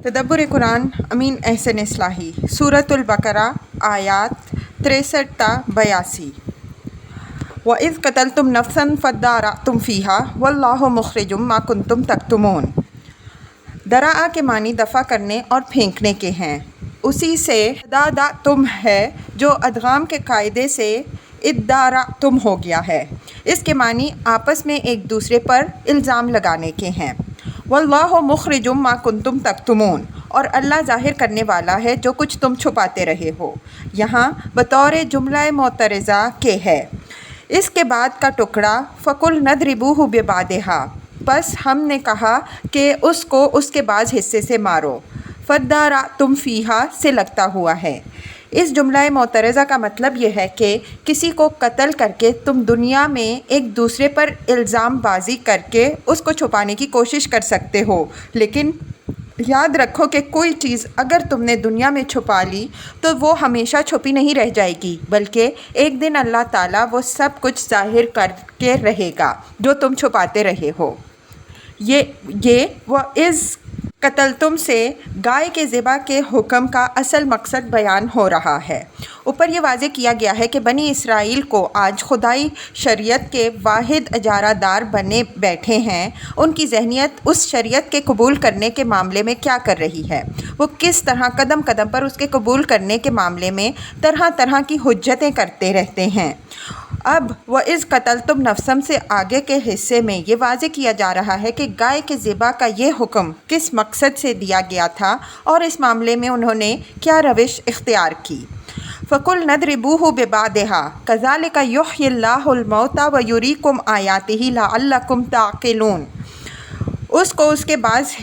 تدبر قرآن امین احسن اصلاحی سورۃ البقرہ آیات 63 تا 82۔ وَإِذْ قَتَلْتُمْ نَفْسًا فَادَّارَأْتُمْ فِيهَا وَاللَّهُ مُخْرِجٌ مَا كُنْتُمْ تَكْتُمُونَ۔ درا کے معنی دفع کرنے اور پھینکنے کے ہیں، اسی سے تم ہے جو ادغام کے قاعدے سے ادارأتم ہو گیا ہے۔ اس کے معنی آپس میں ایک دوسرے پر الزام لگانے کے ہیں۔ واللہ مخرج ما کنتم تکتمون، اور اللہ ظاہر کرنے والا ہے جو کچھ تم چھپاتے رہے ہو۔ یہاں بطور جملہ معترضہ کے ہے۔ اس کے بعد کا ٹکڑا فَقُلْ نَضْرِبُوهُ بِبَعْضِهَا، پس ہم نے کہا کہ اس کو اس کے بعض حصے سے مارو۔ فَادَّارَأْتُمْ فِيهَا سے لگتا ہوا ہے۔ اس جملہ معترضہ کا مطلب یہ ہے کہ کسی کو قتل کر کے تم دنیا میں ایک دوسرے پر الزام بازی کر کے اس کو چھپانے کی کوشش کر سکتے ہو، لیکن یاد رکھو کہ کوئی چیز اگر تم نے دنیا میں چھپا لی تو وہ ہمیشہ چھپی نہیں رہ جائے گی، بلکہ ایک دن اللہ تعالیٰ وہ سب کچھ ظاہر کر کے رہے گا جو تم چھپاتے رہے ہو۔ یہ وَإِذْ قتلتم سے گائے کے ذبح کے حکم کا اصل مقصد بیان ہو رہا ہے۔ اوپر یہ واضح کیا گیا ہے کہ بنی اسرائیل کو آج خدائی شریعت کے واحد اجارہ دار بنے بیٹھے ہیں، ان کی ذہنیت اس شریعت کے قبول کرنے کے معاملے میں کیا کر رہی ہے، وہ کس طرح قدم قدم پر اس کے قبول کرنے کے معاملے میں طرح طرح کی حجتیں کرتے رہتے ہیں۔ اب وَإِذْ قَتَلْتُمْ نَفْسًا سے آگے کے حصے میں یہ واضح کیا جا رہا ہے کہ گائے کے ذبح کا یہ حکم کس مقصد سے دیا گیا تھا اور اس معاملے میں انہوں نے کیا روش اختیار کی۔ فَقُلْ نَضْرِبُوهُ بِبَعْضِهَا كَذَلِكَ يُحْيِي اللَّهُ الْمَوْتَى وَيُرِيكُمْ آيَاتِهِ لَعَلَّكُمْ تَعْقِلُونَ، اس کو اس کے بعض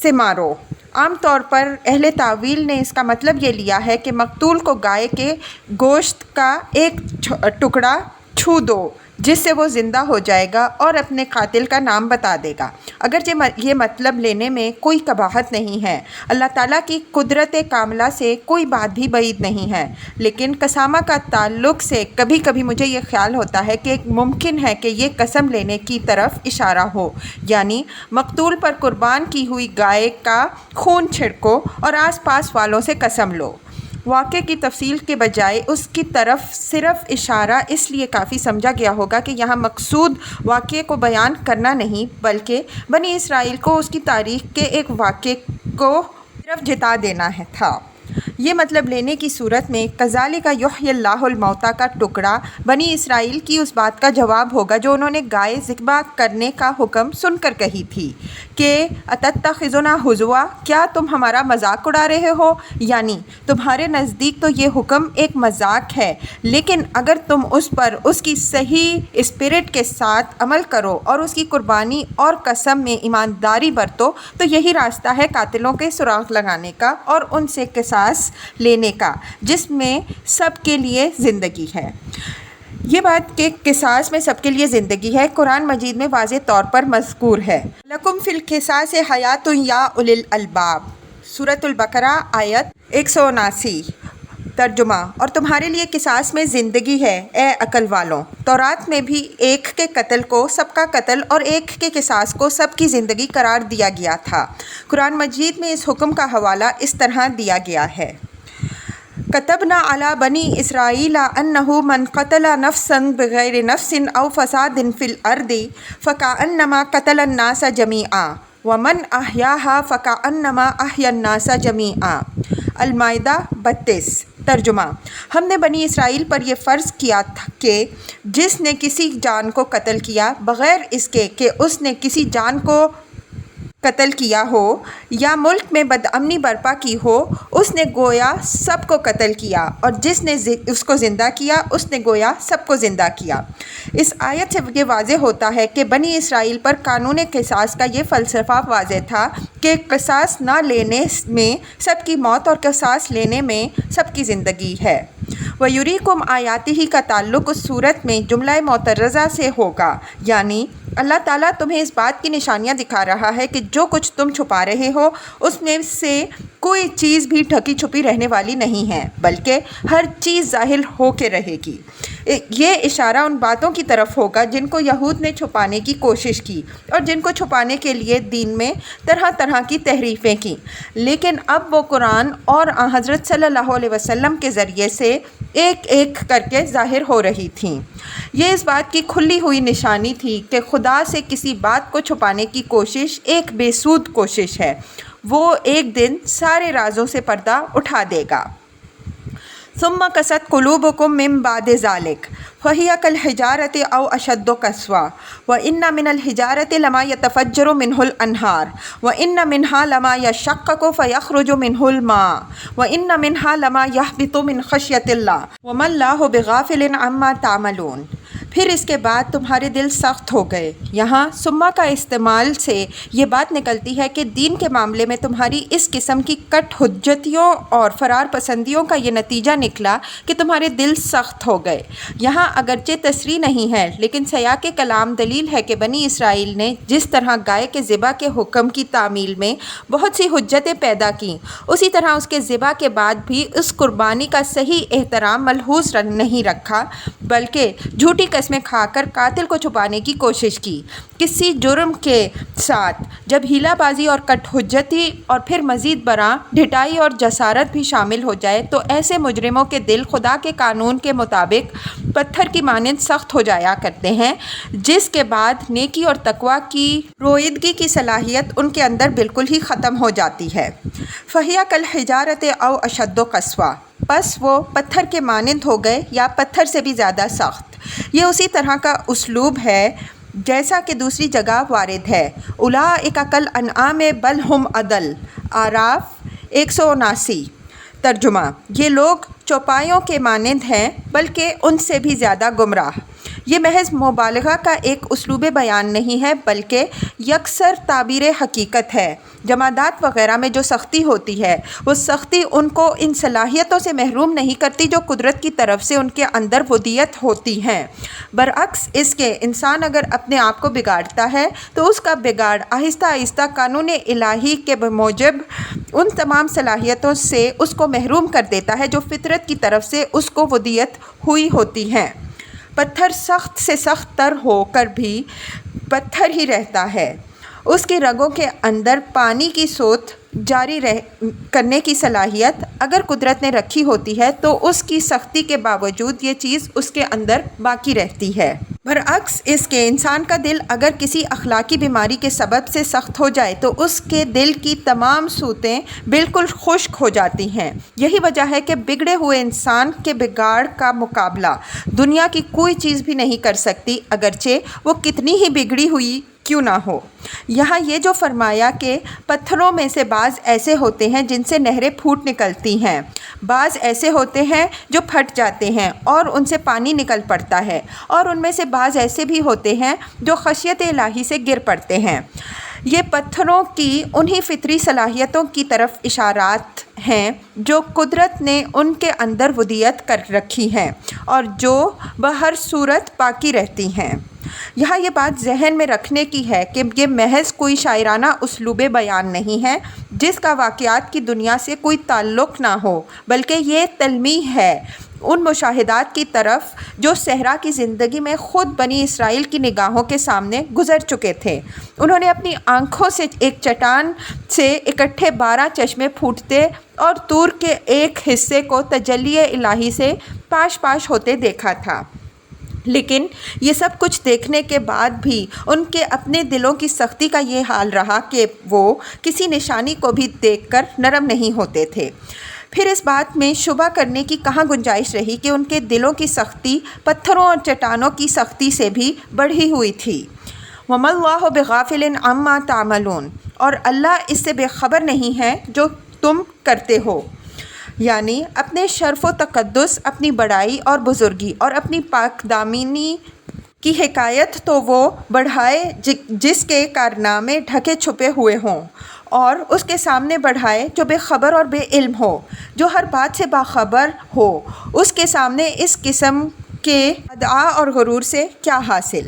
سے مارو۔ عام طور پر اہل تاویل نے اس کا مطلب یہ لیا ہے کہ مقتول کو گائے کے گوشت کا ایک ٹکڑا چھو دو جس سے وہ زندہ ہو جائے گا اور اپنے قاتل کا نام بتا دے گا۔ اگرچہ یہ مطلب لینے میں کوئی قباحت نہیں ہے، اللہ تعالیٰ کی قدرت کاملہ سے کوئی بات بھی بعید نہیں ہے، لیکن قسامہ کا تعلق سے کبھی کبھی مجھے یہ خیال ہوتا ہے کہ ممکن ہے کہ یہ قسم لینے کی طرف اشارہ ہو، یعنی مقتول پر قربان کی ہوئی گائے کا خون چھڑکو اور آس پاس والوں سے قسم لو۔ واقعے کی تفصیل کے بجائے اس کی طرف صرف اشارہ اس لیے کافی سمجھا گیا ہوگا کہ یہاں مقصود واقعے کو بیان کرنا نہیں بلکہ بنی اسرائیل کو اس کی تاریخ کے ایک واقعے کو صرف جتا دینا تھا۔ یہ مطلب لینے کی صورت میں کذالک یحیی اللہ الموتیٰ کا ٹکڑا بنی اسرائیل کی اس بات کا جواب ہوگا جو انہوں نے گائے ذبح کرنے کا حکم سن کر کہی تھی کہ اتتخذنا ہزوا، کیا تم ہمارا مذاق اڑا رہے ہو، یعنی تمہارے نزدیک تو یہ حکم ایک مذاق ہے، لیکن اگر تم اس پر اس کی صحیح اسپرٹ کے ساتھ عمل کرو اور اس کی قربانی اور قسم میں ایمانداری برتو تو یہی راستہ ہے قاتلوں کے سراغ لگانے کا اور ان سے قصاص لینے کا جس میں سب کے لیے زندگی ہے۔ یہ بات کہ قصاص میں سب کے لیے زندگی ہے قرآن مجید میں واضح طور پر مذکور ہے۔ لَکُم فِی الْقِصَاصِ حَیَاتٌ یا اُولی الْأَلْبَاب، سورۃ البقرہ آیت 179۔ ترجمہ، اور تمہارے لیے قصاص میں زندگی ہے اے عقل والوں۔ تورات میں بھی ایک کے قتل کو سب کا قتل اور ایک کے قصاص کو سب کی زندگی قرار دیا گیا تھا۔ قرآن مجید میں اس حکم کا حوالہ اس طرح دیا گیا ہے۔ كتبنا على بني إسرائيل أنه من قتل نفسا بغير نفس أو فساد في الأرض فكأنما قتل الناس جميعا ومن أحياها فكأنما أحيا الناس جميعا، المائدہ 32۔ ترجمہ، ہم نے بنی اسرائیل پر یہ فرض کیا تھا کہ جس نے کسی جان کو قتل کیا بغیر اس کے کہ اس نے کسی جان کو قتل کیا ہو یا ملک میں بدامنی برپا کی ہو، اس نے گویا سب کو قتل کیا، اور جس نے اس کو زندہ کیا اس نے گویا سب کو زندہ کیا۔ اس آیت سے یہ واضح ہوتا ہے کہ بنی اسرائیل پر قانون قصاص کا یہ فلسفہ واضح تھا کہ قصاص نہ لینے میں سب کی موت اور قصاص لینے میں سب کی زندگی ہے۔ وَيُرِيكُمْ آيَاتِهِ کا تعلق اس صورت میں جملہ معترضہ سے ہوگا، یعنی اللہ تعالیٰ تمہیں اس بات کی نشانیاں دکھا رہا ہے کہ جو کچھ تم چھپا رہے ہو اس میں سے کوئی چیز بھی ڈھکی چھپی رہنے والی نہیں ہے، بلکہ ہر چیز ظاہر ہو کے رہے گی۔ یہ اشارہ ان باتوں کی طرف ہوگا جن کو یہود نے چھپانے کی کوشش کی اور جن کو چھپانے کے لیے دین میں طرح طرح کی تحریفیں کی، لیکن اب وہ قرآن اور حضرت صلی اللہ علیہ وسلم کے ذریعے سے ایک ایک کر کے ظاہر ہو رہی تھیں۔ یہ اس بات کی کھلی ہوئی نشانی تھی کہ خدا سے کسی بات کو چھپانے کی کوشش ایک بے سود کوشش ہے، وہ ایک دن سارے رازوں سے پردہ اٹھا دے گا۔ ثم قست قلوبکم من بعد ذلک فہی کالحجارۃ او اشد قسوۃ وان من الحجارۃ لما یتفجر منہ الانہار وان منها لما یشقق فیخرج منہ الماء وان منها لما یہبط من خشیۃ اللہ وما اللہ بغافل عما تعملون۔ پھر اس کے بعد تمہارے دل سخت ہو گئے۔ یہاں سما کا استعمال سے یہ بات نکلتی ہے کہ دین کے معاملے میں تمہاری اس قسم کی کٹ حجتیوں اور فرار پسندیوں کا یہ نتیجہ نکلا کہ تمہارے دل سخت ہو گئے۔ یہاں اگرچہ تصریح نہیں ہے، لیکن سیاق کلام دلیل ہے کہ بنی اسرائیل نے جس طرح گائے کے ذبح کے حکم کی تعمیل میں بہت سی حجتیں پیدا کیں، اسی طرح اس کے ذبح کے بعد بھی اس قربانی کا صحیح احترام ملحوظ نہیں رکھا، بلکہ جھوٹی قسمیں کھا کر قاتل کو چھپانے کی کوشش کی۔ کسی جرم کے ساتھ جب ہیلا بازی اور کٹ حجتی اور پھر مزید برآں ڈھٹائی اور جسارت بھی شامل ہو جائے تو ایسے مجرموں کے دل خدا کے قانون کے مطابق پتھر کی مانند سخت ہو جایا کرتے ہیں، جس کے بعد نیکی اور تقویٰ کی رویدگی کی صلاحیت ان کے اندر بالکل ہی ختم ہو جاتی ہے۔ فہی کالحجارۃ او اشد قسوۃ، پس وہ پتھر کے مانند ہو گئے یا پتھر سے بھی زیادہ سخت۔ یہ اسی طرح کا اسلوب ہے جیسا کہ دوسری جگہ وارد ہے۔ اولئک کالانعام بل ھم اضل، اعراف 179۔ ترجمہ: یہ لوگ چوپایوں کے مانند ہیں بلکہ ان سے بھی زیادہ گمراہ۔ یہ محض مبالغہ کا ایک اسلوب بیان نہیں ہے بلکہ یکسر تعبیر حقیقت ہے۔ جمادات وغیرہ میں جو سختی ہوتی ہے، وہ سختی ان کو ان صلاحیتوں سے محروم نہیں کرتی جو قدرت کی طرف سے ان کے اندر ودیت ہوتی ہیں۔ برعکس اس کے انسان اگر اپنے آپ کو بگاڑتا ہے تو اس کا بگاڑ آہستہ آہستہ قانون الہی کے موجب ان تمام صلاحیتوں سے اس کو محروم کر دیتا ہے جو فطرت کی طرف سے اس کو ودیت ہوئی ہوتی ہیں۔ پتھر سخت سے سخت تر ہو کر بھی پتھر ہی رہتا ہے۔ اس کی رگوں کے اندر پانی کی سوت جاری کرنے کی صلاحیت اگر قدرت نے رکھی ہوتی ہے تو اس کی سختی کے باوجود یہ چیز اس کے اندر باقی رہتی ہے۔ برعکس اس کے انسان کا دل اگر کسی اخلاقی بیماری کے سبب سے سخت ہو جائے تو اس کے دل کی تمام سوتیں بالکل خشک ہو جاتی ہیں۔ یہی وجہ ہے کہ بگڑے ہوئے انسان کے بگاڑ کا مقابلہ دنیا کی کوئی چیز بھی نہیں کر سکتی، اگرچہ وہ کتنی ہی بگڑی ہوئی کیوں نہ ہو۔ یہاں یہ جو فرمایا کہ پتھروں میں سے بعض ایسے ہوتے ہیں جن سے نہریں پھوٹ نکلتی ہیں، بعض ایسے ہوتے ہیں جو پھٹ جاتے ہیں اور ان سے پانی نکل پڑتا ہے، اور ان میں سے بعض ایسے بھی ہوتے ہیں جو خشیت الہی سے گر پڑتے ہیں۔ یہ پتھروں کی انہی فطری صلاحیتوں کی طرف اشارات ہیں جو قدرت نے ان کے اندر ودیت کر رکھی ہیں اور جو بہر صورت باقی رہتی ہیں۔ یہاں یہ بات ذہن میں رکھنے کی ہے کہ یہ محض کوئی شاعرانہ اسلوب بیان نہیں ہے جس کا واقعات کی دنیا سے کوئی تعلق نہ ہو، بلکہ یہ تلمیح ہے ان مشاہدات کی طرف جو صحرا کی زندگی میں خود بنی اسرائیل کی نگاہوں کے سامنے گزر چکے تھے۔ انہوں نے اپنی آنکھوں سے ایک چٹان سے اکٹھے 12 چشمے پھوٹتے اور طور کے ایک حصے کو تجلی الہی سے پاش پاش ہوتے دیکھا تھا، لیکن یہ سب کچھ دیکھنے کے بعد بھی ان کے اپنے دلوں کی سختی کا یہ حال رہا کہ وہ کسی نشانی کو بھی دیکھ کر نرم نہیں ہوتے تھے۔ پھر اس بات میں شبہ کرنے کی کہاں گنجائش رہی کہ ان کے دلوں کی سختی پتھروں اور چٹانوں کی سختی سے بھی بڑھی ہوئی تھی۔ وَمَا اللَّهُ بِغَافِلٍ عَمَّا تَعْمَلُونَ، اور اللہ اس سے بے خبر نہیں ہے جو تم کرتے ہو، یعنی اپنے شرف و تقدس، اپنی بڑائی اور بزرگی اور اپنی پاک دامنی کی حکایت تو وہ بڑھائے جس کے کارنامے ڈھکے چھپے ہوئے ہوں، اور اس کے سامنے بڑھائے جو بے خبر اور بے علم ہو۔ جو ہر بات سے باخبر ہو اس کے سامنے اس قسم کے ادعا اور غرور سے کیا حاصل۔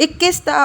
21 ta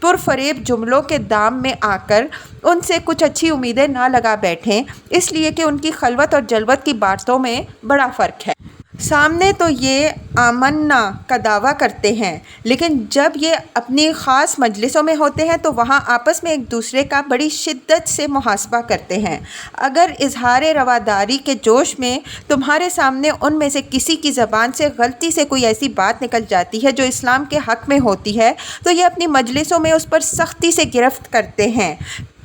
پرفریب جملوں کے دام میں آ کر ان سے کچھ اچھی امیدیں نہ لگا بیٹھیں، اس لیے کہ ان کی خلوت اور جلوت کی باتوں میں بڑا فرق ہے۔ سامنے تو یہ آمنا کا دعویٰ کرتے ہیں، لیکن جب یہ اپنی خاص مجلسوں میں ہوتے ہیں تو وہاں آپس میں ایک دوسرے کا بڑی شدت سے محاسبہ کرتے ہیں۔ اگر اظہار رواداری کے جوش میں تمہارے سامنے ان میں سے کسی کی زبان سے غلطی سے کوئی ایسی بات نکل جاتی ہے جو اسلام کے حق میں ہوتی ہے تو یہ اپنی مجلسوں میں اس پر سختی سے گرفت کرتے ہیں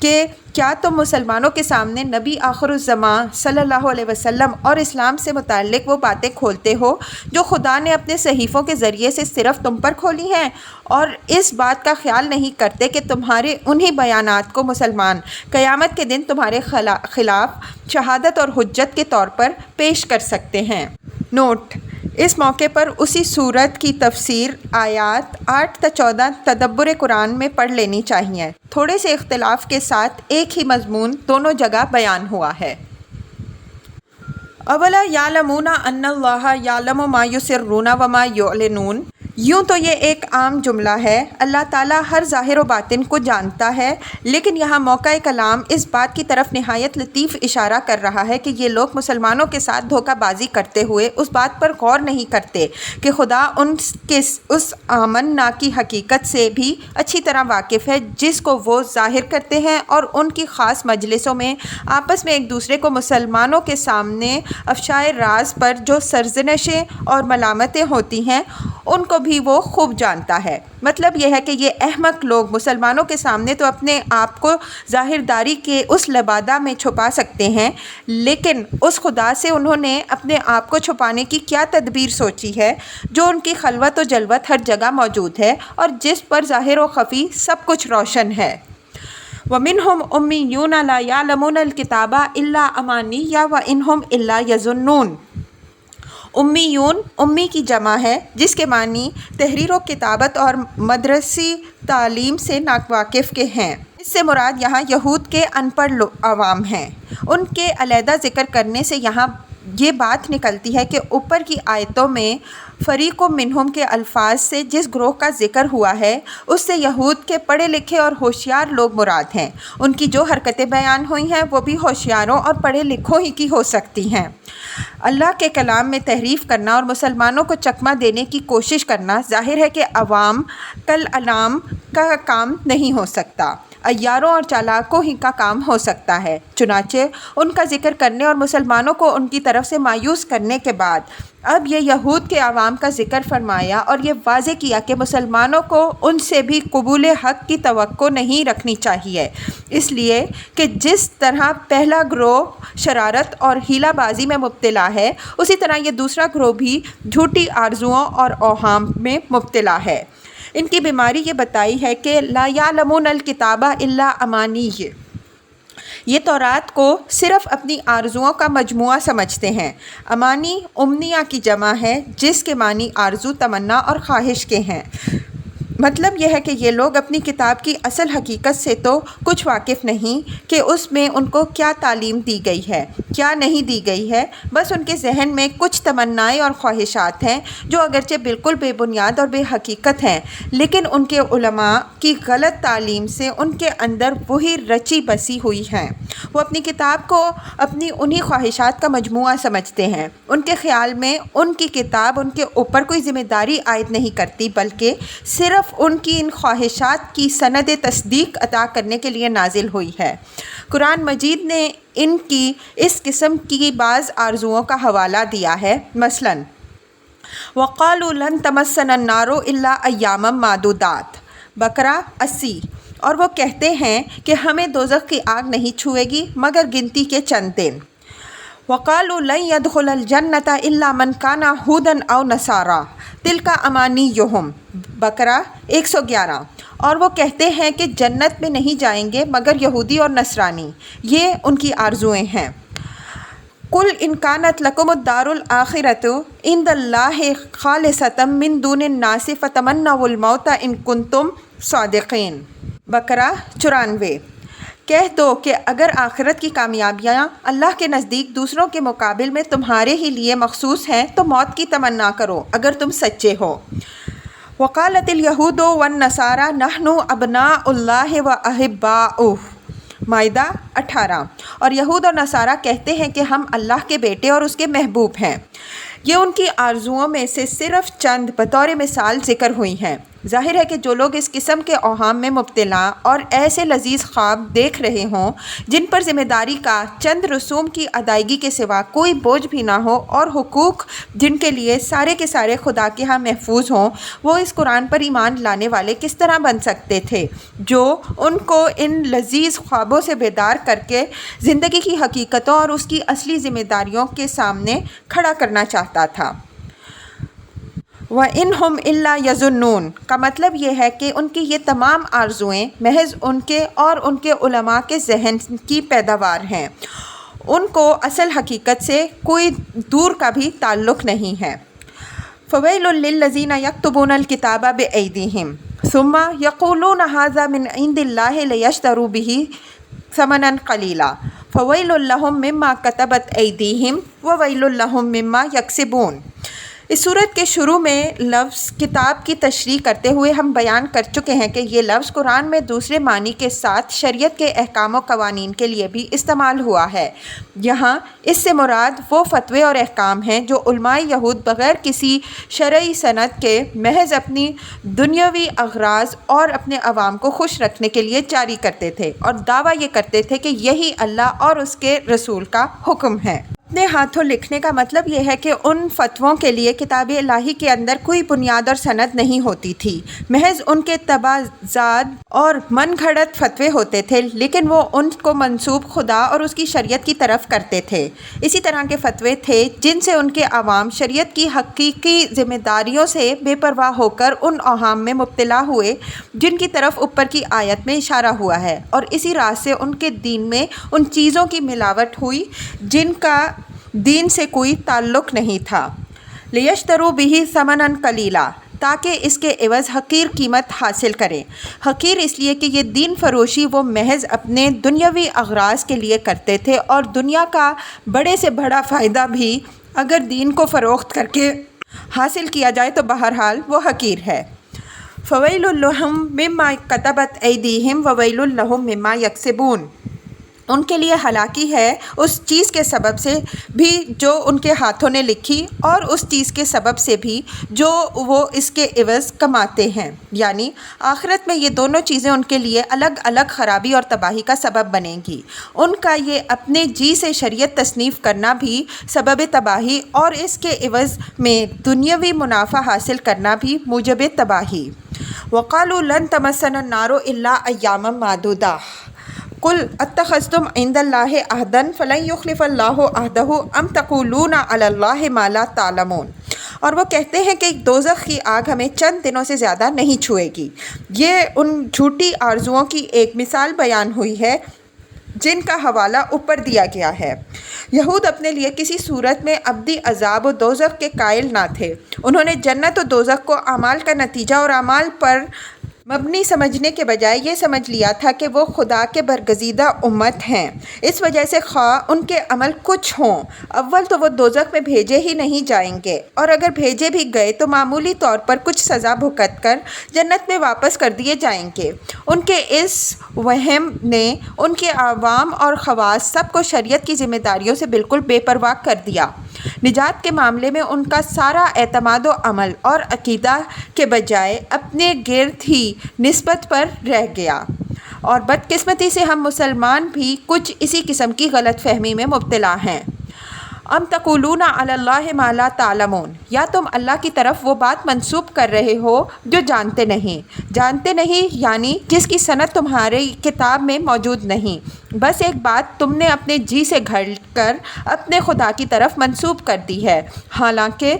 کہ کیا تم مسلمانوں کے سامنے نبی آخر الزمان صلی اللہ علیہ وسلم اور اسلام سے متعلق وہ باتیں کھولتے ہو جو خدا نے اپنے صحیفوں کے ذریعے سے صرف تم پر کھولی ہیں، اور اس بات کا خیال نہیں کرتے کہ تمہارے انہی بیانات کو مسلمان قیامت کے دن تمہارے خلاف شہادت اور حجت کے طور پر پیش کر سکتے ہیں۔ نوٹ: اس موقع پر اسی سورت کی تفسیر آیات 8 تا 14 تدبر قرآن میں پڑھ لینی چاہیے۔ تھوڑے سے اختلاف کے ساتھ ایک ہی مضمون دونوں جگہ بیان ہوا ہے۔ اولا یعلمون ان اللہ یعلم ما یسرون وما یعلنون۔ یوں تو یہ ایک عام جملہ ہے، اللہ تعالیٰ ہر ظاہر و باطن کو جانتا ہے، لیکن یہاں موقع کلام اس بات کی طرف نہایت لطیف اشارہ کر رہا ہے کہ یہ لوگ مسلمانوں کے ساتھ دھوکہ بازی کرتے ہوئے اس بات پر غور نہیں کرتے کہ خدا ان کے اس آمنا کی حقیقت سے بھی اچھی طرح واقف ہے جس کو وہ ظاہر کرتے ہیں، اور ان کی خاص مجلسوں میں آپس میں ایک دوسرے کو مسلمانوں کے سامنے افشائے راز پر جو سرزنشیں اور ملامتیں ہوتی ہیں ان کو بھی وہ خوب جانتا ہے۔ مطلب یہ ہے کہ یہ احمق لوگ مسلمانوں کے سامنے تو اپنے آپ کو ظاہرداری کے اس لبادہ میں چھپا سکتے ہیں، لیکن اس خدا سے انہوں نے اپنے آپ کو چھپانے کی کیا تدبیر سوچی ہے جو ان کی خلوت و جلوت ہر جگہ موجود ہے اور جس پر ظاہر و خفی سب کچھ روشن ہے۔ وَمِنْهُمْ أُمِّيُّونَ لَا يَعْلَمُونَ الْكِتَابَ إِلَّا أَمَانِيَّ وَإِنْهُمْ إِلَّا يَظُنُّونَ۔ امیون امی کی جمع ہے جس کے معنی تحریر و کتابت اور مدرسی تعلیم سے ناواقف کے ہیں۔ اس سے مراد یہاں یہود کے ان پڑھ عوام ہیں۔ ان کے علیحدہ ذکر کرنے سے یہاں یہ بات نکلتی ہے کہ اوپر کی آیتوں میں فریق منہم کے الفاظ سے جس گروہ کا ذکر ہوا ہے اس سے یہود کے پڑھے لکھے اور ہوشیار لوگ مراد ہیں۔ ان کی جو حرکتیں بیان ہوئی ہیں وہ بھی ہوشیاروں اور پڑھے لکھوں ہی کی ہو سکتی ہیں۔ اللہ کے کلام میں تحریف کرنا اور مسلمانوں کو چکمہ دینے کی کوشش کرنا ظاہر ہے کہ عوام کل علام کا کام نہیں ہو سکتا، عیاروں اور چالاکوں ہی کا کام ہو سکتا ہے۔ چنانچہ ان کا ذکر کرنے اور مسلمانوں کو ان کی طرف سے مایوس کرنے کے بعد اب یہ یہود کے عوام کا ذکر فرمایا اور یہ واضح کیا کہ مسلمانوں کو ان سے بھی قبول حق کی توقع نہیں رکھنی چاہیے، اس لیے کہ جس طرح پہلا گروہ شرارت اور ہیلہ بازی میں مبتلا ہے اسی طرح یہ دوسرا گروہ بھی جھوٹی آرزوؤں اور اوہام میں مبتلا ہے۔ ان کی بیماری یہ بتائی ہے کہ لا یعلمون الکتاب الا امانی، یہ تورات کو صرف اپنی آرزوؤں کا مجموعہ سمجھتے ہیں۔ امانی امنیہ کی جمع ہے جس کے معنی آرزو، تمنا اور خواہش کے ہیں۔ مطلب یہ ہے کہ یہ لوگ اپنی کتاب کی اصل حقیقت سے تو کچھ واقف نہیں کہ اس میں ان کو کیا تعلیم دی گئی ہے، کیا نہیں دی گئی ہے، بس ان کے ذہن میں کچھ تمنائیں اور خواہشات ہیں جو اگرچہ بالکل بے بنیاد اور بے حقیقت ہیں، لیکن ان کے علماء کی غلط تعلیم سے ان کے اندر وہی رچی بسی ہوئی ہیں۔ وہ اپنی کتاب کو اپنی انہی خواہشات کا مجموعہ سمجھتے ہیں۔ ان کے خیال میں ان کی کتاب ان کے اوپر کوئی ذمہ داری عائد نہیں کرتی، بلکہ صرف ان کی ان خواہشات کی سند تصدیق عطا کرنے کے لیے نازل ہوئی ہے۔ قرآن مجید نے ان کی اس قسم کی بعض آرزوؤں کا حوالہ دیا ہے، مثلاً وَقَالُوا لَن تَمَسَّنَا النَّارُ إِلَّا أَيَّامًا مَّعْدُودَاتٍ، بقرہ 80۔ اور وہ کہتے ہیں کہ ہمیں دوزخ کی آگ نہیں چھوئے گی مگر گنتی کے چند دن۔ وَقَالُوا لَن يَدْخُلَ الْجَنَّةَ إِلَّا مَنْ كَانَ هُودًا أَوْ نَصَارَىٰ تِلْكَ أَمَانِيُّهُمْ، بقرہ 111۔ اور وہ کہتے ہیں کہ جنت میں نہیں جائیں گے مگر یہودی اور نصرانی، یہ ان کی آرزویں ہیں۔ قُلْ إِنْ كَانَتْ لَكُمُ الدَّارُ الْآخِرَةُ عِنْدَ اللَّهِ خَالِصَةً مِّن دُونِ النَّاسِ فَتَمَنَّوُا الْمَوْتَ إِن كُنتُمْ صَادِقِينَ، بقرہ 94۔ کہہ دو کہ اگر آخرت کی کامیابیاں اللہ کے نزدیک دوسروں کے مقابل میں تمہارے ہی لیے مخصوص ہیں تو موت کی تمنا کرو اگر تم سچے ہو۔ وقالت الیہود والنصارى نحن ابناء اللہ واحباؤہ، مائدہ 18۔ اور یہود اور نصارہ کہتے ہیں کہ ہم اللہ کے بیٹے اور اس کے محبوب ہیں۔ یہ ان کی آرزوؤں میں سے صرف چند بطور مثال ذکر ہوئی ہیں۔ ظاہر ہے کہ جو لوگ اس قسم کے اوہام میں مبتلا اور ایسے لذیذ خواب دیکھ رہے ہوں جن پر ذمہ داری کا چند رسوم کی ادائیگی کے سوا کوئی بوجھ بھی نہ ہو اور حقوق جن کے لیے سارے کے سارے خدا کے ہاں محفوظ ہوں، وہ اس قرآن پر ایمان لانے والے کس طرح بن سکتے تھے جو ان کو ان لذیذ خوابوں سے بیدار کر کے زندگی کی حقیقتوں اور اس کی اصلی ذمہ داریوں کے سامنے کھڑا کرنا چاہتا تھا۔ وَإِنْ هُمْ إِلَّا يَظُنُّونَ کا مطلب یہ ہے کہ ان کی یہ تمام آرزوئیں محض ان کے اور ان کے علماء کے ذہن کی پیداوار ہیں، ان کو اصل حقیقت سے کوئی دور کا بھی تعلق نہیں ہے۔ فَوَيْلٌ لِّلَّذِينَ يَكْتُبُونَ الْكِتَابَ بِأَيْدِيهِمْ ثُمَّ يَقُولُونَ هَٰذَا مِنْ عِندِ اللَّهِ لِيَشْتَرُوا بِهِ ثَمَنًا قَلِيلًا فَوَيْلٌ لَّهُم مِّمَّا كَتَبَتْ أَيْدِيهِمْ وَوَيْلٌ لَّهُم مِّمَّا يَكْسِبُونَ۔ اس صورت کے شروع میں لفظ کتاب کی تشریح کرتے ہوئے ہم بیان کر چکے ہیں کہ یہ لفظ قرآن میں دوسرے معنی کے ساتھ شریعت کے احکام و قوانین کے لیے بھی استعمال ہوا ہے۔ یہاں اس سے مراد وہ فتوے اور احکام ہیں جو علماء یہود بغیر کسی شرعی سند کے محض اپنی دنیاوی اغراض اور اپنے عوام کو خوش رکھنے کے لیے جاری کرتے تھے، اور دعویٰ یہ کرتے تھے کہ یہی اللہ اور اس کے رسول کا حکم ہے۔ اپنے ہاتھوں لکھنے کا مطلب یہ ہے کہ ان فتووں کے لیے کتاب الہی کے اندر کوئی بنیاد اور سند نہیں ہوتی تھی، محض ان کے تبعزاد اور من گھڑت فتوے ہوتے تھے، لیکن وہ ان کو منسوب خدا اور اس کی شریعت کی طرف کرتے تھے۔ اسی طرح کے فتوے تھے جن سے ان کے عوام شریعت کی حقیقی ذمہ داریوں سے بے پرواہ ہو کر ان اوہام میں مبتلا ہوئے جن کی طرف اوپر کی آیت میں اشارہ ہوا ہے، اور اسی راز سے ان کے دین میں ان چیزوں کی ملاوٹ ہوئی جن کا دین سے کوئی تعلق نہیں تھا۔ لِيَشْتَرُوا بِهِ ثَمَنًا قَلِيلًا تاکہ اس کے عوض حقیر قیمت حاصل کریں۔ حقیر اس لیے کہ یہ دین فروشی وہ محض اپنے دنیاوی اغراض کے لیے کرتے تھے، اور دنیا کا بڑے سے بڑا فائدہ بھی اگر دین کو فروخت کر کے حاصل کیا جائے تو بہرحال وہ حقیر ہے۔ فَوَيْلٌ لَّهُم مِّمَّا كَتَبَتْ أَيْدِيهِمْ وَوَيْلٌ لَّهُم مِّمَّا يَكْسِبُونَ۔ ان کے لیے ہلاکی ہے اس چیز کے سبب سے بھی جو ان کے ہاتھوں نے لکھی، اور اس چیز کے سبب سے بھی جو وہ اس کے عوض کماتے ہیں، یعنی آخرت میں یہ دونوں چیزیں ان کے لیے الگ الگ خرابی اور تباہی کا سبب بنیں گی۔ ان کا یہ اپنے جی سے شریعت تصنیف کرنا بھی سبب تباہی، اور اس کے عوض میں دنیاوی منافع حاصل کرنا بھی موجب تباہی۔ وَقَالُوا لَن تَمَسَّنَا النَّارُ إِلَّا أَيَّامًا مَّعْدُودَةً قُلْ أَتَّخَذْتُمْ عِندَ اللَّهِ عَهْدًا فَلَن يُخْلِفَ اللَّهُ عَهْدَهُ أَمْ تَقُولُونَ عَلَى اللَّهِ مَا لَا تَعْلَمُونَ۔ اور وہ کہتے ہیں کہ دوزخ کی آگ ہمیں چند دنوں سے زیادہ نہیں چھوئے گی۔ یہ ان جھوٹی آرزوؤں کی ایک مثال بیان ہوئی ہے جن کا حوالہ اوپر دیا گیا ہے۔ یہود اپنے لیے کسی صورت میں ابدی عذاب و دوزخ کے قائل نہ تھے۔ انہوں نے جنت و دوزخ کو اعمال کا نتیجہ اور اعمال پر مبنی سمجھنے کے بجائے یہ سمجھ لیا تھا کہ وہ خدا کے برگزیدہ امت ہیں، اس وجہ سے خواہ ان کے عمل کچھ ہوں، اول تو وہ دوزخ میں بھیجے ہی نہیں جائیں گے، اور اگر بھیجے بھی گئے تو معمولی طور پر کچھ سزا بھگت کر جنت میں واپس کر دیے جائیں گے۔ ان کے اس وہم نے ان کے عوام اور خواص سب کو شریعت کی ذمہ داریوں سے بالکل بے پرواہ کر دیا۔ نجات کے معاملے میں ان کا سارا اعتماد و عمل اور عقیدہ کے بجائے اپنے گرد ہی نسبت پر رہ گیا، اور بدقسمتی سے ہم مسلمان بھی کچھ اسی قسم کی غلط فہمی میں مبتلا ہیں۔ ام تقولون علی اللہ ما لا تعلمون، یا تم اللہ کی طرف وہ بات منسوب کر رہے ہو جو جانتے نہیں یعنی جس کی سند تمہاری کتاب میں موجود نہیں، بس ایک بات تم نے اپنے جی سے گھڑ کر اپنے خدا کی طرف منسوب کر دی ہے، حالانکہ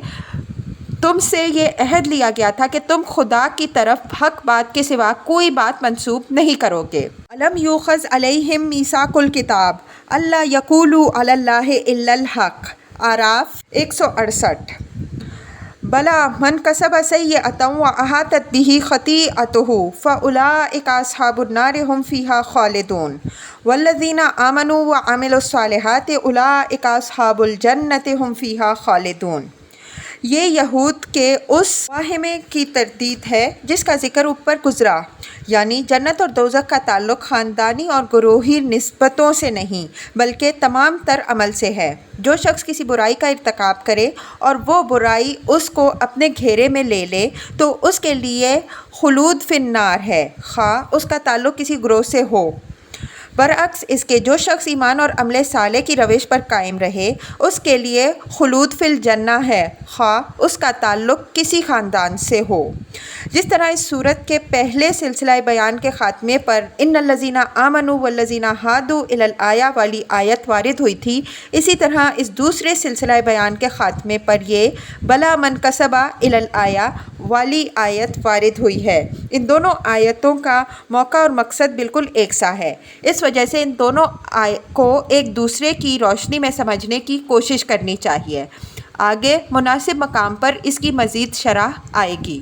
تم سے یہ عہد لیا گیا تھا کہ تم خدا کی طرف حق بات کے سوا کوئی بات منسوب نہیں کرو گے۔ الم یؤخذ علیہم میثاق الکتاب اللہ یقولوا علی اللہ الا الحق، اعراف 168۔ بلا من کسب سیئۃ واحاطت بہ خطیئتہ فاولئک اصحاب النار هم فیہا خالدون والذین آمنوا وعملوا الصالحات اولئک اصحاب الجنۃ هم فیہا خالدون۔ یہ یہود کے اس واہمے کی تردید ہے جس کا ذکر اوپر گزرا، یعنی جنت اور دوزخ کا تعلق خاندانی اور گروہی نسبتوں سے نہیں بلکہ تمام تر عمل سے ہے۔ جو شخص کسی برائی کا ارتکاب کرے اور وہ برائی اس کو اپنے گھیرے میں لے لے تو اس کے لیے خلود فی النار ہے، خواہ اس کا تعلق کسی گروہ سے ہو۔ برعکس اس کے جو شخص ایمان اور عمل صالح کی روش پر قائم رہے اس کے لیے خلود فی الجنہ ہے، خواہ اس کا تعلق کسی خاندان سے ہو۔ جس طرح اس سورت کے پہلے سلسلہ بیان کے خاتمے پر ان الذین آمنوا والذین ہادوا الی الآیہ والی آیت وارد ہوئی تھی، اسی طرح اس دوسرے سلسلہ بیان کے خاتمے پر یہ بلا من کسب الی الآیہ والی آیت وارد ہوئی ہے۔ ان دونوں آیتوں کا موقع اور مقصد بالکل یکساں ہے، اس وجہ سے ان دونوں کو ایک دوسرے کی روشنی میں سمجھنے کی کوشش کرنی چاہیے۔ آگے مناسب مقام پر اس کی مزید شرح آئے گی۔